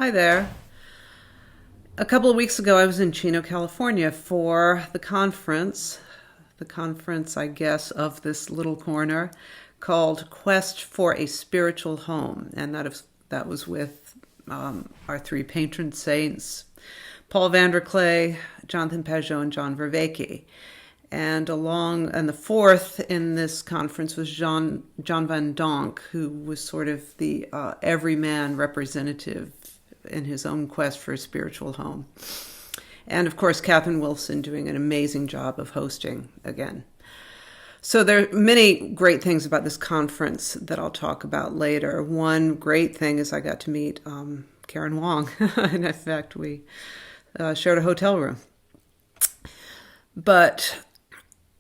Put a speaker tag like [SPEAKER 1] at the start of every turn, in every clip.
[SPEAKER 1] Hi there. A couple of weeks ago, I was in Chino, California for the conference, I guess, of this little corner called Quest for a Spiritual Home. And that was with our three patron saints, Paul Vanderklay, Jonathan Pageau, and John Vervaeke. And the fourth in this conference was John Van Donk, who was sort of the everyman representative in his own quest for a spiritual home. And of course, Catherine Wilson doing an amazing job of hosting again. So there are many great things about this conference that I'll talk about later. One great thing is I got to meet Karen Wong. And in fact, we shared a hotel room. But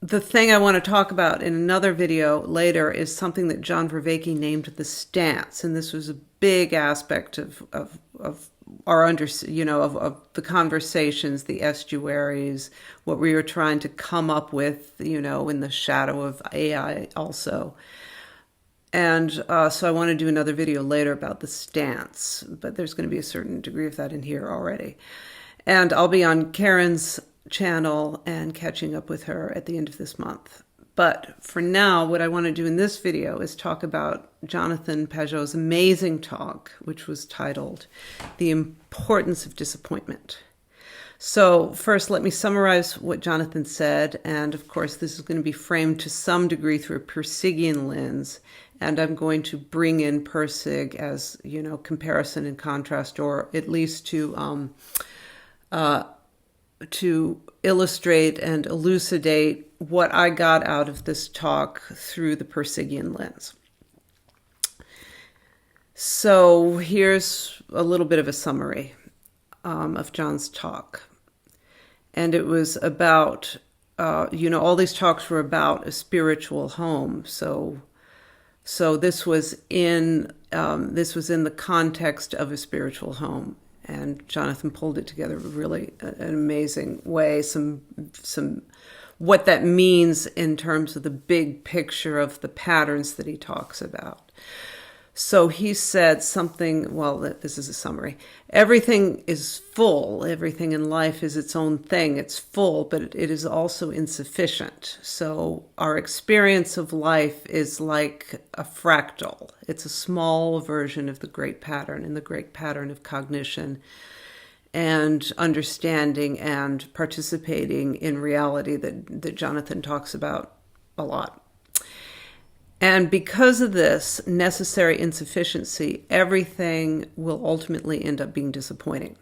[SPEAKER 1] the thing I want to talk about in another video later is something that John Vervaeke named the stance, and this was a big aspect of our of the conversations, the estuaries, what we were trying to come up with, in the shadow of AI also. And so I want to do another video later about the stance, but there's going to be a certain degree of that in here already. And I'll be on Karen's channel and catching up with her at the end of this month. But for now, what I want to do in this video is talk about Jonathan Pageau's amazing talk, which was titled The Importance of Disappointment. So first, let me summarize what Jonathan said. And of course, this is going to be framed to some degree through a Pirsigian lens. And I'm going to bring in Pirsig as, comparison and contrast, or at least to illustrate and elucidate what I got out of this talk through the Pirsigian lens. So here's a little bit of a summary of John's talk. And it was about, all these talks were about a spiritual home. So this was in the context of a spiritual home. And Jonathan pulled it together really an amazing way. Some what that means in terms of the big picture of the patterns that he talks about. So he said something, this is a summary. Everything is full. Everything in life is its own thing. It's full, but it is also insufficient. So our experience of life is like a fractal. It's a small version of the great pattern, and the great pattern of cognition and understanding and participating in reality that Jonathan talks about a lot. And because of this necessary insufficiency, everything will ultimately end up being disappointing.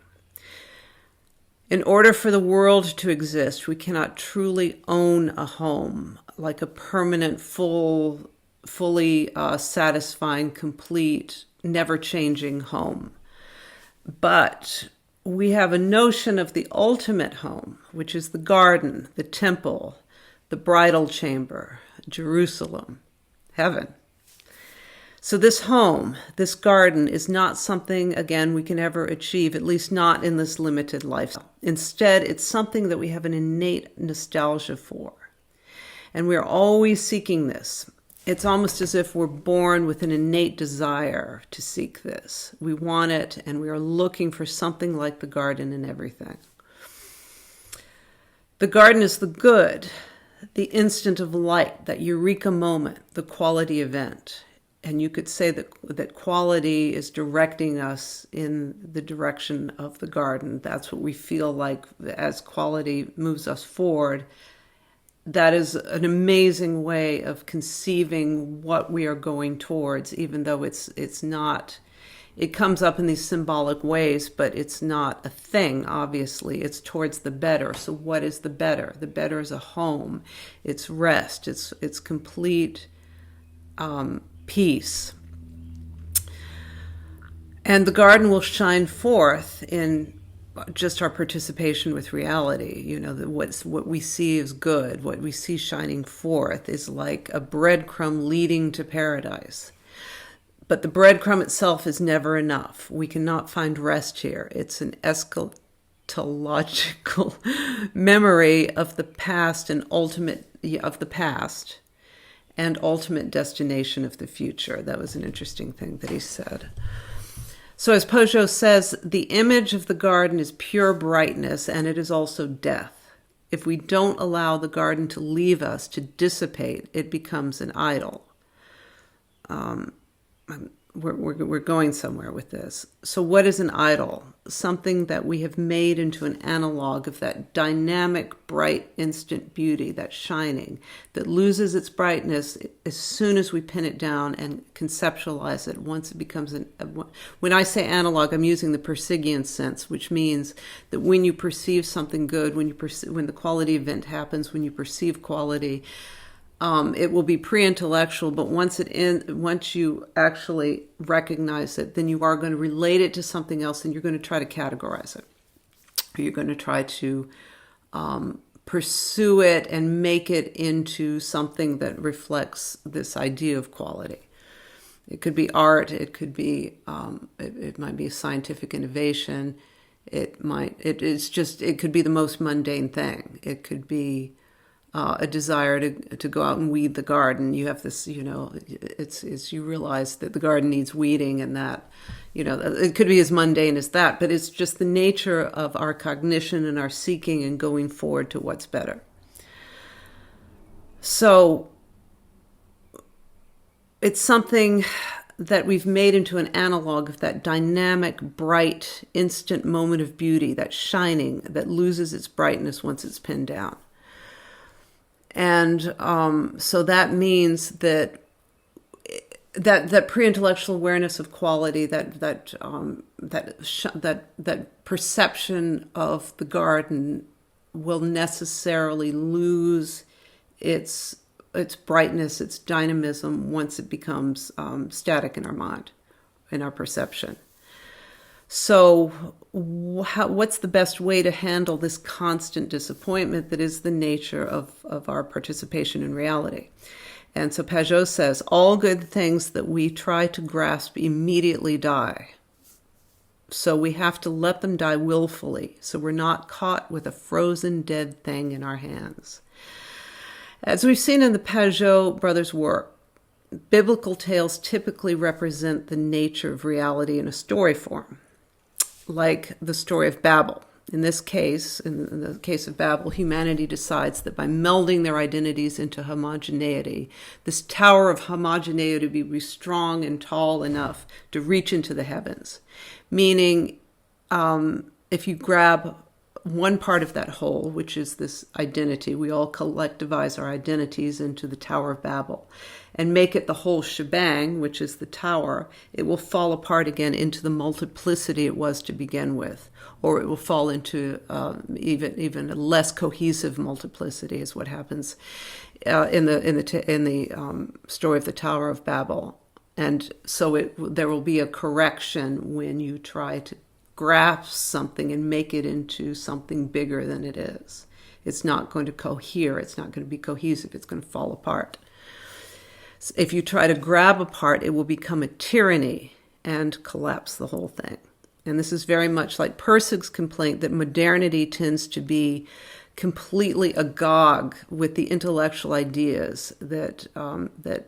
[SPEAKER 1] In order for the world to exist, we cannot truly own a home, like a permanent, fully satisfying, complete, never-changing home. But we have a notion of the ultimate home, which is the garden, the temple, the bridal chamber, Jerusalem, heaven. So this home, this garden, is not something, again, we can ever achieve, at least not in this limited lifestyle. Instead, it's something that we have an innate nostalgia for. And we're always seeking this. It's almost as if we're born with an innate desire to seek this. We want it, and we are looking for something like the garden in everything. The garden is the good, the instant of light, that eureka moment, the quality event. And you could say that quality is directing us in the direction of the garden. That's what we feel like as quality moves us forward. That is an amazing way of conceiving what we are going towards, even though it's not, it comes up in these symbolic ways, but it's not a thing, obviously. It's towards the better. So what is the better? The better is a home. It's rest. It's complete peace. And the garden will shine forth in just our participation with reality. What we see is good. What we see shining forth is like a breadcrumb leading to paradise. But the breadcrumb itself is never enough. We cannot find rest here. It's an eschatological memory of the past and ultimate destination of the future. That was an interesting thing that he said. So as Pageau says, the image of the garden is pure brightness, and it is also death. If we don't allow the garden to leave us, to dissipate, it becomes an idol. We're going somewhere with this. So what is an idol? Something that we have made into an analog of that dynamic, bright, instant beauty, that shining, that loses its brightness as soon as we pin it down and conceptualize it. Once it becomes when I say analog, I'm using the Pirsigian sense, which means that when you perceive something good, when the quality event happens, when you perceive quality, it will be pre-intellectual, but once you actually recognize it, then you are going to relate it to something else, and you're going to try to categorize it. Or you're going to try to pursue it and make it into something that reflects this idea of quality. It could be art. It could be it might be a scientific innovation. It could be the most mundane thing. It could be a desire to go out and weed the garden. You have this, it's you realize that the garden needs weeding, and that, it could be as mundane as that, but it's just the nature of our cognition and our seeking and going forward to what's better. So it's something that we've made into an analog of that dynamic, bright, instant moment of beauty, that shining, that loses its brightness once it's pinned down. And so that means that pre-intellectual awareness of quality, that perception of the garden will necessarily lose its brightness, its dynamism, once it becomes static in our mind, in our perception. So what's the best way to handle this constant disappointment that is the nature of our participation in reality? And so Pageau says, all good things that we try to grasp immediately die. So we have to let them die willfully, so we're not caught with a frozen dead thing in our hands. As we've seen in the Pageau brothers' work, biblical tales typically represent the nature of reality in a story form, like the story of Babel. In this case, in the case of Babel, humanity decides that by melding their identities into homogeneity, this tower of homogeneity will be strong and tall enough to reach into the heavens. Meaning, if you grab one part of that whole, which is this identity, we all collectivize our identities into the Tower of Babel, and make it the whole shebang, which is the tower, it will fall apart again into the multiplicity it was to begin with, or it will fall into even a less cohesive multiplicity, is what happens in the story of the Tower of Babel. And so there will be a correction when you try to grasp something and make it into something bigger than it is. It's not going to cohere. It's not going to be cohesive. It's going to fall apart. If you try to grab a part, it will become a tyranny and collapse the whole thing. And this is very much like Pirsig's complaint that modernity tends to be completely agog with the intellectual ideas that the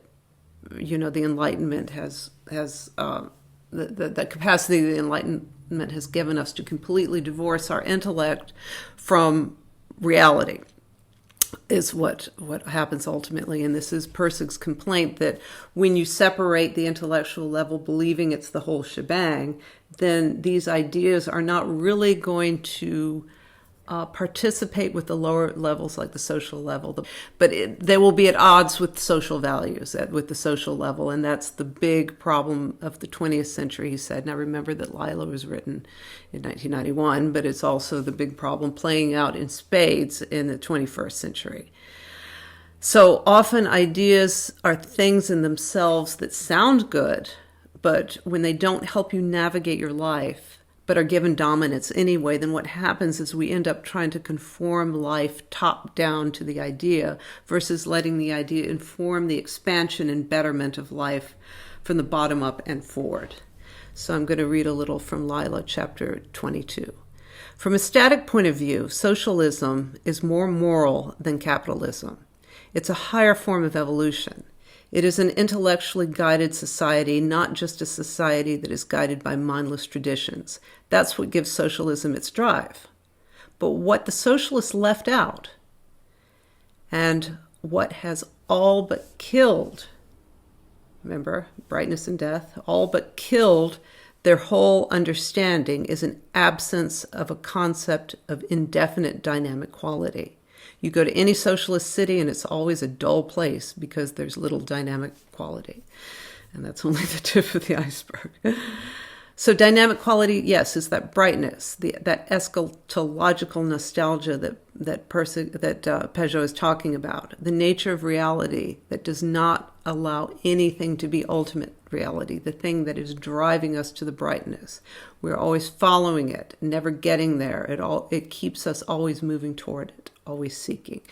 [SPEAKER 1] Enlightenment has the capacity of the Enlightenment has given us to completely divorce our intellect from reality, is what happens ultimately. And this is Pirsig's complaint, that when you separate the intellectual level, believing it's the whole shebang, then these ideas are not really going to participate with the lower levels, like the social level, but they will be at odds with social values, with the social level, and that's the big problem of the 20th century, he said. Now remember that Lila was written in 1991, but it's also the big problem playing out in spades in the 21st century. So often ideas are things in themselves that sound good, but when they don't help you navigate your life, but are given dominance anyway, then what happens is we end up trying to conform life top down to the idea versus letting the idea inform the expansion and betterment of life from the bottom up and forward. So I'm going to read a little from Lila, chapter 22. From a static point of view, socialism is more moral than capitalism. It's a higher form of evolution. It is an intellectually guided society, not just a society that is guided by mindless traditions. That's what gives socialism its drive. But what the socialists left out, and what has all but killed, remember, brightness and death, all but killed their whole understanding, is an absence of a concept of indefinite dynamic quality. You go to any socialist city and it's always a dull place because there's little dynamic quality. And that's only the tip of the iceberg. So dynamic quality, yes, is that brightness, that eschatological nostalgia that Pageau is talking about, the nature of reality that does not allow anything to be ultimate reality, the thing that is driving us to the brightness. We're always following it, never getting there. It keeps us always moving toward it, always seeking.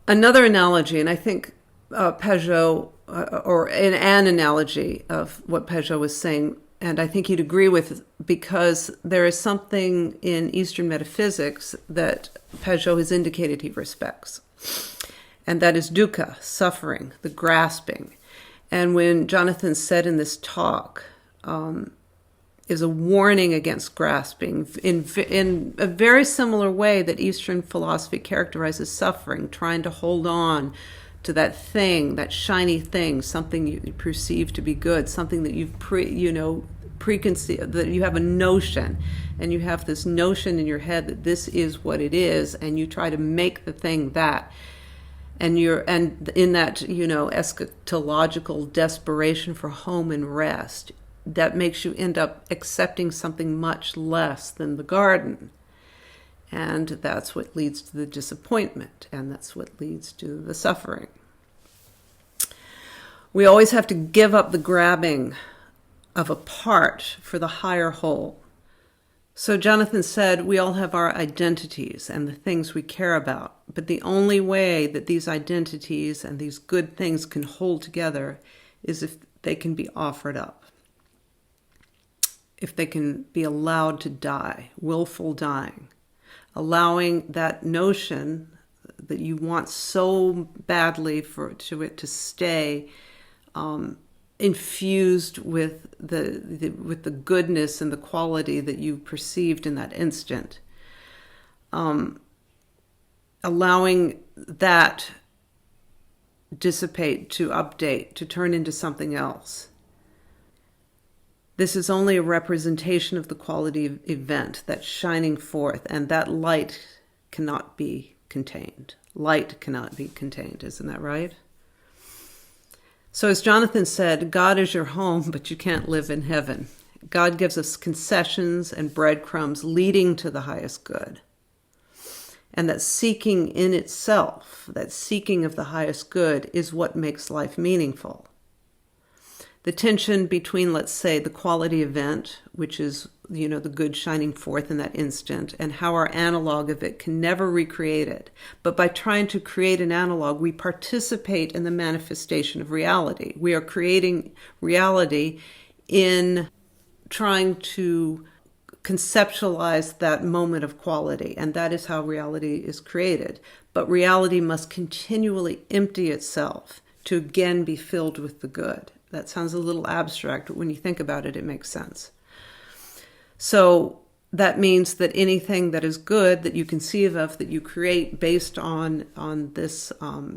[SPEAKER 1] Another analogy, and I think Pageau, or an analogy of what Pageau was saying, and I think you'd agree with, because there is something in Eastern metaphysics that Pageau has indicated he respects. And that is dukkha, suffering, the grasping. And when Jonathan said in this talk, is a warning against grasping in a very similar way that Eastern philosophy characterizes suffering, trying to hold on to that thing, that shiny thing, something you perceive to be good, something that you've preconceived, that you have a notion, and you have this notion in your head that this is what it is, and you try to make the thing that, and in that eschatological desperation for home and rest, that makes you end up accepting something much less than the garden. And that's what leads to the disappointment, and that's what leads to the suffering. We always have to give up the grabbing of a part for the higher whole. So Jonathan said, we all have our identities and the things we care about, but the only way that these identities and these good things can hold together is if they can be offered up. If they can be allowed to die, willful dying. Allowing that notion that you want so badly to it to stay infused with the goodness and the quality that you perceived in that instant. Allowing that dissipate, to update, to turn into something else. This is only a representation of the quality of event that's shining forth, and that light cannot be contained. Light cannot be contained, isn't that right? So as Jonathan said, God is your home, but you can't live in heaven. God gives us concessions and breadcrumbs leading to the highest good. And that seeking in itself, that seeking of the highest good, is what makes life meaningful. The tension between, let's say, the quality event, which is, the good shining forth in that instant, and how our analog of it can never recreate it. But by trying to create an analog, we participate in the manifestation of reality. We are creating reality in trying to conceptualize that moment of quality, and that is how reality is created. But reality must continually empty itself to again be filled with the good. That sounds a little abstract, but when you think about it, it makes sense. So that means that anything that is good that you conceive of, that you create based on this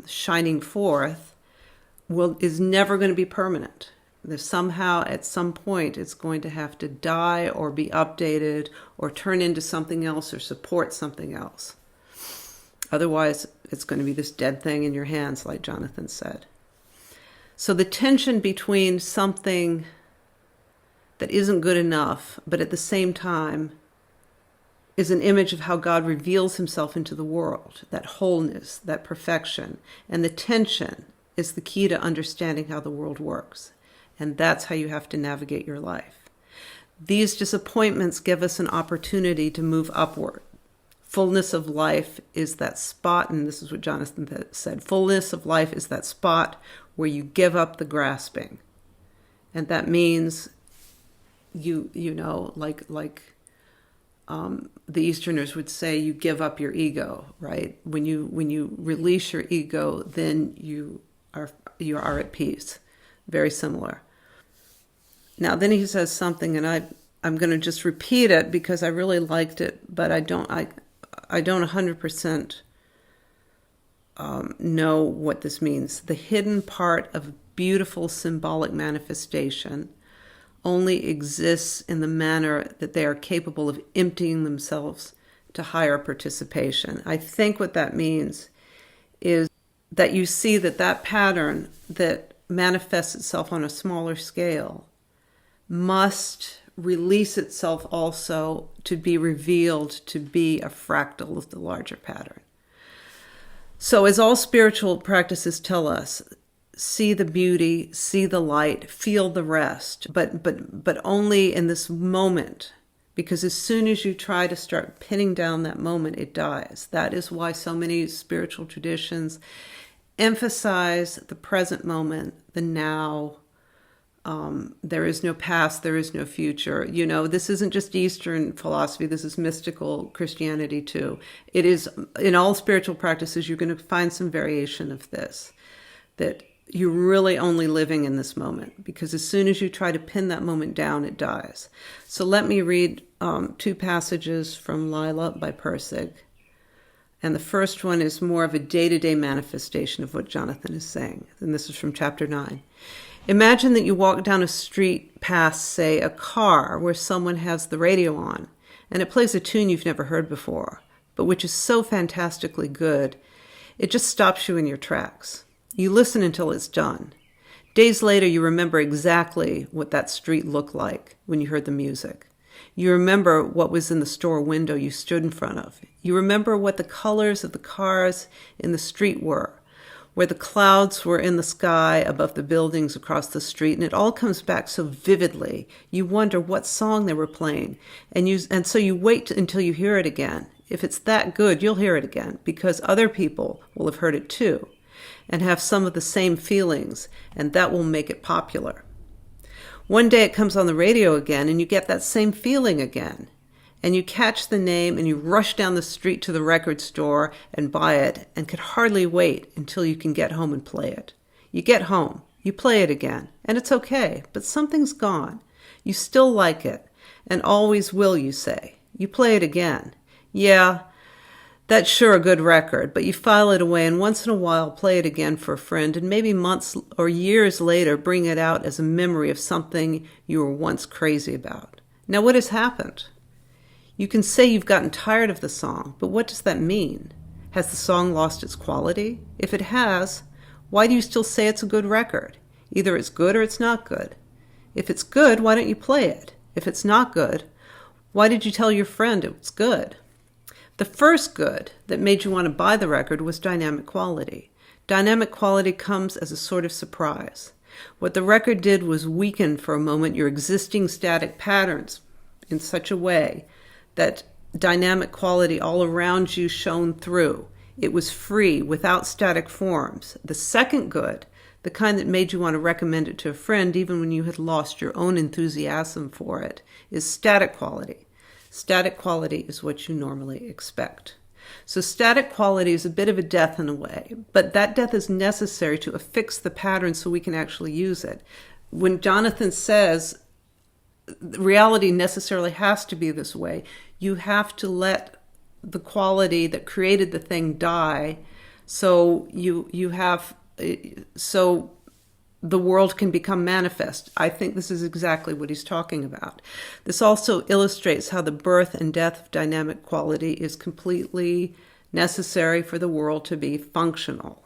[SPEAKER 1] shining forth, is never going to be permanent. There's somehow, at some point, it's going to have to die or be updated or turn into something else or support something else. Otherwise, it's going to be this dead thing in your hands, like Jonathan said. So the tension between something that isn't good enough, but at the same time is an image of how God reveals himself into the world, that wholeness, that perfection. And the tension is the key to understanding how the world works. And that's how you have to navigate your life. These disappointments give us an opportunity to move upward. Fullness of life is that spot, and this is what Jonathan said, fullness of life is that spot where you give up the grasping. And that means the Easterners would say, you give up your ego, right? When you release your ego, then you you are at peace. Very similar. Now then he says something, and I'm going to just repeat it because I really liked it, but I don't 100% know what this means. The hidden part of beautiful symbolic manifestation only exists in the manner that they are capable of emptying themselves to higher participation. I think what that means is that you see that pattern that manifests itself on a smaller scale must release itself also to be revealed to be a fractal of the larger pattern. So as all spiritual practices tell us, see the beauty, see the light, feel the rest, but only in this moment, because as soon as you try to start pinning down that moment, it dies. That is why so many spiritual traditions emphasize the present moment, the now. There is no past, there is no future. You know, this isn't just Eastern philosophy, this is mystical Christianity too. It is, in all spiritual practices, you're going to find some variation of this, that you're really only living in this moment, because as soon as you try to pin that moment down, it dies. So let me read 2 passages from Lila by Pirsig. And the first one is more of a day-to-day manifestation of what Jonathan is saying. And this is from chapter 9. Imagine that you walk down a street past, say, a car where someone has the radio on, and it plays a tune you've never heard before, but which is so fantastically good, it just stops you in your tracks. You listen until it's done. Days later, you remember exactly what that street looked like when you heard the music. You remember what was in the store window you stood in front of. You remember what the colors of the cars in the street were, where the clouds were in the sky above the buildings across the street, and it all comes back so vividly. You wonder what song they were playing, and so you wait until you hear it again. If it's that good, you'll hear it again, because other people will have heard it too, and have some of the same feelings, and that will make it popular. One day it comes on the radio again, and you get that same feeling again. And you catch the name, and you rush down the street to the record store and buy it, and can hardly wait until you can get home and play it. You get home, you play it again, and it's okay, but something's gone. You still like it, and always will, you say. You play it again. Yeah, that's sure a good record, but you file it away, and once in a while play it again for a friend, and maybe months or years later bring it out as a memory of something you were once crazy about. Now what has happened? You can say you've gotten tired of the song, but what does that mean? Has the song lost its quality? If it has, why do you still say it's a good record? Either it's good or it's not good. If it's good, why don't you play it? If it's not good, why did you tell your friend it was good? The first good that made you want to buy the record was dynamic quality. Dynamic quality comes as a sort of surprise. What the record did was weaken for a moment your existing static patterns in such a way that dynamic quality all around you shone through. It was free, without static forms. The second good, the kind that made you want to recommend it to a friend even when you had lost your own enthusiasm for it, is static quality. Static quality is what you normally expect. So static quality is a bit of a death in a way, but that death is necessary to affix the pattern so we can actually use it. When Jonathan says reality necessarily has to be this way, you have to let the quality that created the thing die, so so the world can become manifest. I think this is exactly what he's talking about. This also illustrates how the birth and death of dynamic quality is completely necessary for the world to be functional.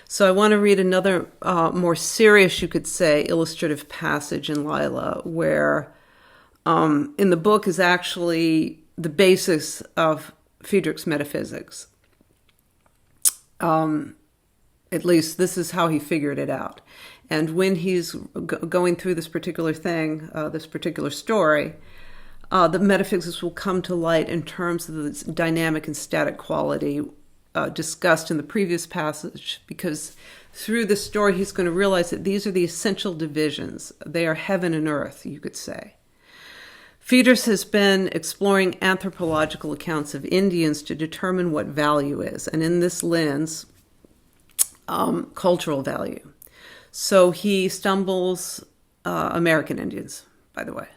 [SPEAKER 1] So I want to read another more serious, you could say, illustrative passage in Lila, where in the book is actually the basis of Friedrich's metaphysics. At least this is how he figured it out. And when he's going through this particular thing, this particular story, the metaphysics will come to light in terms of this dynamic and static quality discussed in the previous passage, because through this story he's going to realize that these are the essential divisions. They are heaven and earth, you could say. Friedrich has been exploring anthropological accounts of Indians to determine what value is. And in this lens, cultural value. So he stumbles, American Indians, by the way.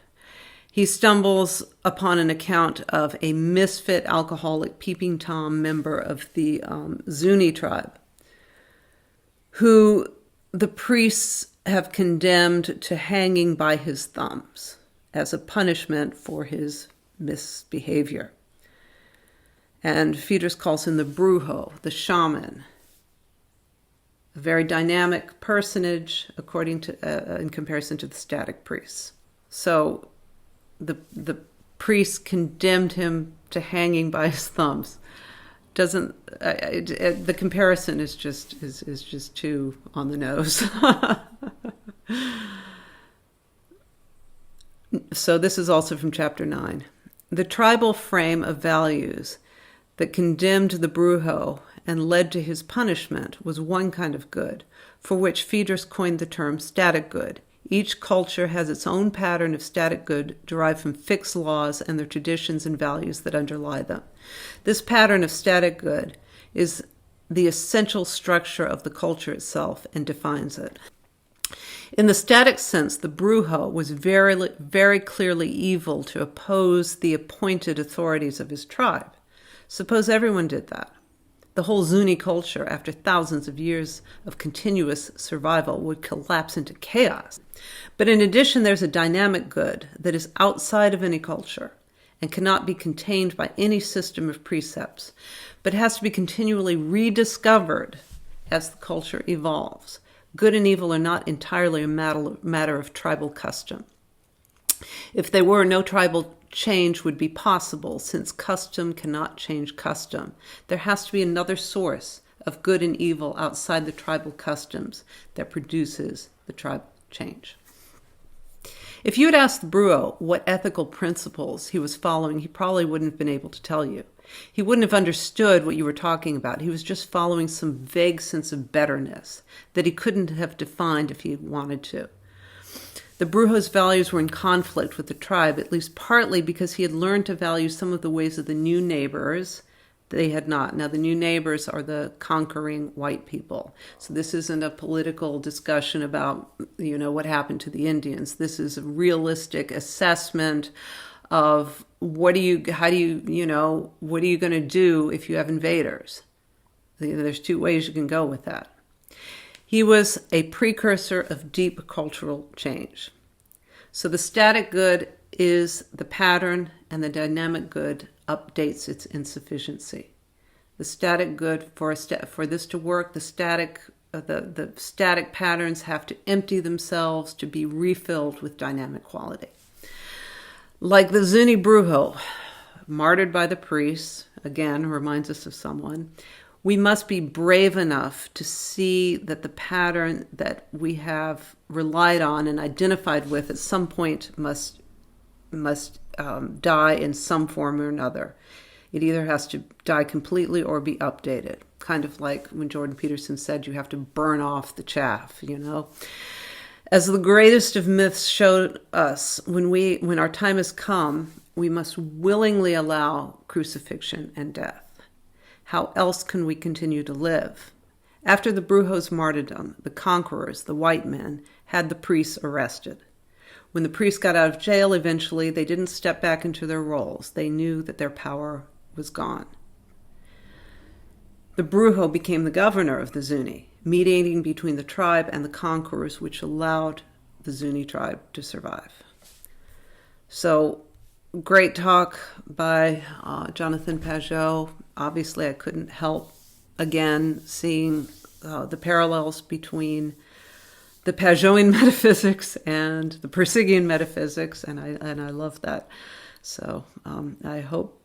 [SPEAKER 1] He stumbles upon an account of a misfit alcoholic peeping Tom member of the Zuni tribe, who the priests have condemned to hanging by his thumbs as a punishment for his misbehavior. And Phaedrus calls him the brujo, the shaman, a very dynamic personage according to, in comparison to the static priests. So the priests condemned him to hanging by his thumbs. The comparison is just too on the nose. So this is also from chapter 9. The tribal frame of values that condemned the brujo and led to his punishment was one kind of good, for which Phaedrus coined the term static good. Each culture has its own pattern of static good derived from fixed laws and the traditions and values that underlie them. This pattern of static good is the essential structure of the culture itself and defines it. In the static sense, the brujo was very, very clearly evil to oppose the appointed authorities of his tribe. Suppose everyone did that. The whole Zuni culture, after thousands of years of continuous survival, would collapse into chaos. But in addition, there's a dynamic good that is outside of any culture and cannot be contained by any system of precepts, but has to be continually rediscovered as the culture evolves. Good and evil are not entirely a matter of tribal custom. If they were, no tribal change would be possible, since custom cannot change custom. There has to be another source of good and evil outside the tribal customs that produces the tribal change. If you had asked the brujo what ethical principles he was following, he probably wouldn't have been able to tell you. He wouldn't have understood what you were talking about. He was just following some vague sense of betterness that he couldn't have defined if he wanted to. The brujo's values were in conflict with the tribe, at least partly because he had learned to value some of the ways of the new neighbors. They had not. Now, the new neighbors are the conquering white people. So this isn't a political discussion about, what happened to the Indians. This is a realistic assessment of what are you going to do if you have invaders? There's two ways you can go with that. He was a precursor of deep cultural change. So the static good is the pattern, and the dynamic good updates its insufficiency. The static good, for this to work, the static patterns have to empty themselves to be refilled with dynamic quality. Like the Zuni brujo, martyred by the priests, again reminds us of someone, we must be brave enough to see that the pattern that we have relied on and identified with at some point must die in some form or another. It either has to die completely or be updated. Kind of like when Jordan Peterson said, you have to burn off the chaff, As the greatest of myths showed us, when our time has come, we must willingly allow crucifixion and death. How else can we continue to live? After the brujo's martyrdom, the conquerors, the white men, had the priests arrested. When the priests got out of jail eventually, they didn't step back into their roles. They knew that their power was gone. The brujo became the governor of the Zuni, mediating between the tribe and the conquerors, which allowed the Zuni tribe to survive. So, great talk by Jonathan Pageau. Obviously, I couldn't help, again, seeing the parallels between the Pageauian metaphysics and the Pirsigian metaphysics, and I love that. So I hope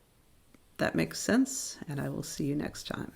[SPEAKER 1] that makes sense, and I will see you next time.